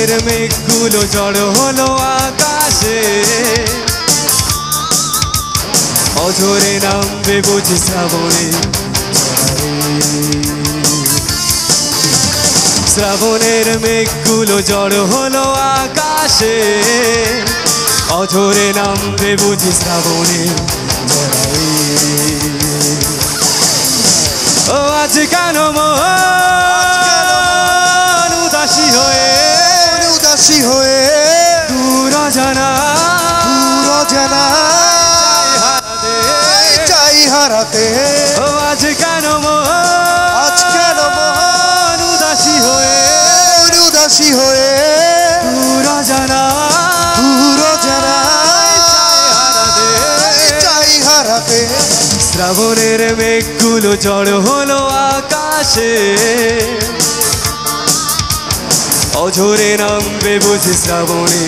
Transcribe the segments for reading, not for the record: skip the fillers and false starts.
শ্রাবণের মেঘগুলো জড়ো হলো আকাশে, অঝরে নামবে বুঝি শ্রাবণে। শ্রাবণের মেঘগুলো জড়ো হলো আকাশে, অঝরে নামবে বুঝি শ্রাবণে। ও আজ কেন মন উদাসী হয়ে, উদাসী হয়ে দূর জানা চাই হারাতে। ও আজ কেন আজ কেন মন উদাসী হয়ে, উদাসী হয়ে দূর জানা চাই হারাতে। শ্রাবণের মেঘগুলো জড়ো হলো আকাশে, অঝরে নামবে বুঝি শ্রাবণে।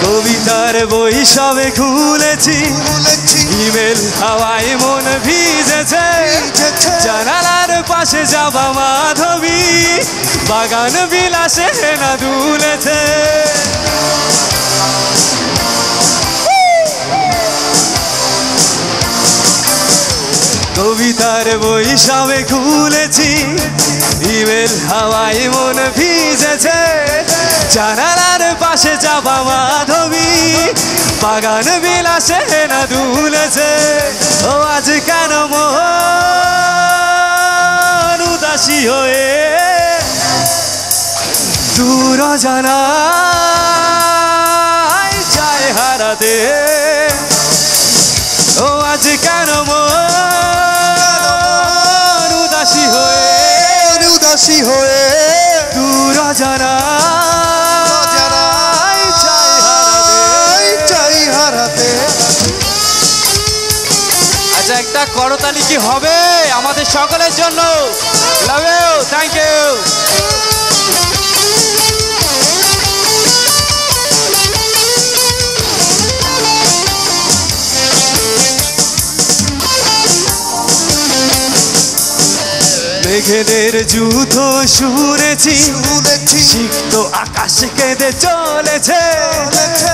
কবিতার বই সবে খুলেছি, ইমেল হাওয়ায় মন ভিজেছে। জানালার পাশে যাবা মাধবী, বাগান বিলাসে না দুলেছে। কবিতার বই সবে খুলেছি, ইমেল হাওয়ায় মন ভিজেছে। জানালার পাশে যাবা মাধবী, বাগান বিলাসে না দুলেছে। ও আজ কেন মন উদাসী হয়ে, দূর জানা চাই হারাতে। ও আজ কেন মন উদাসী হয়ে, উদাসী হয়ে দূর জানা চাই হারাতে। আচ্ছা, একটা করতালি কি হবে আমাদের সকলের জন্য? Love you, thank you. মেঘেদের যুদ্ধ শুনেছি, সিক্ত আকাশ কেঁদে চলেছে।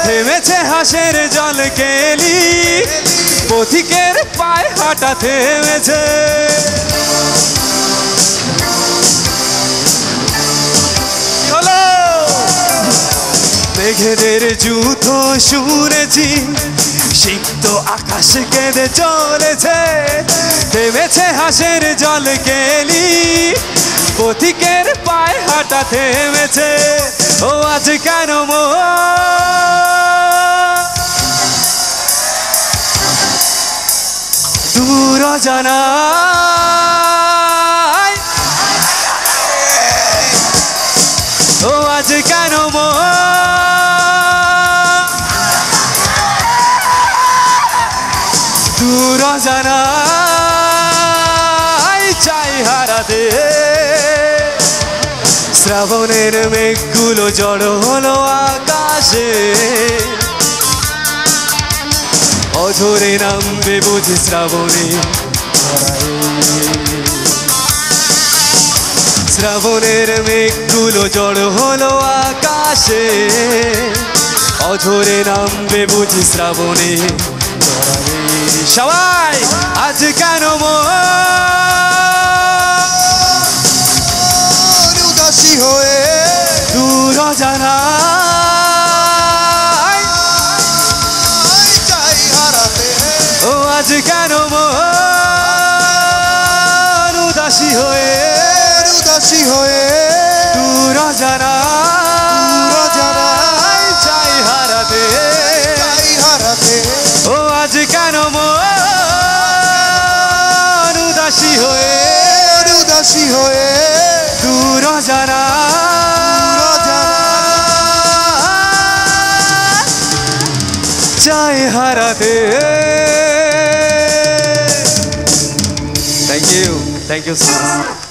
থেমেছে হাসের জল কেলি, পথিকের পায়ে হাঁটা থেমেছে। মেঘেদের যুদ্ধ শুনেছি, সিক্ত আকাশ কেঁদে চলেছে। থেমেছে হাসের জল কেলি, পথিকের পায়ে হাঁটা থেমেছে। ও আজ কেন দূর জানা ও আজ কেন দূর জানা চাই হারাতে। শ্রাবণের মেঘগুলো জড়ো হলো আকাশে, অঝরে নামবে বুঝি শ্রাবণে। শ্রাবণের মেঘগুলো জড়ো হলো আকাশে, অঝরে নামবে বুঝি শ্রাবণে। সবাই আজ কেন উদাসী হয়ে দূর জানা চাই হারাতে। ও আজ কেন উদাসী হয়ে, উদাসী হয়ে দূর জানা চাই হারাতে। ও আজ কেন উদাসী হয়ে, উদাসী হয়ে দূর জানা চাই হারাতে। রাতে। Thank you so much.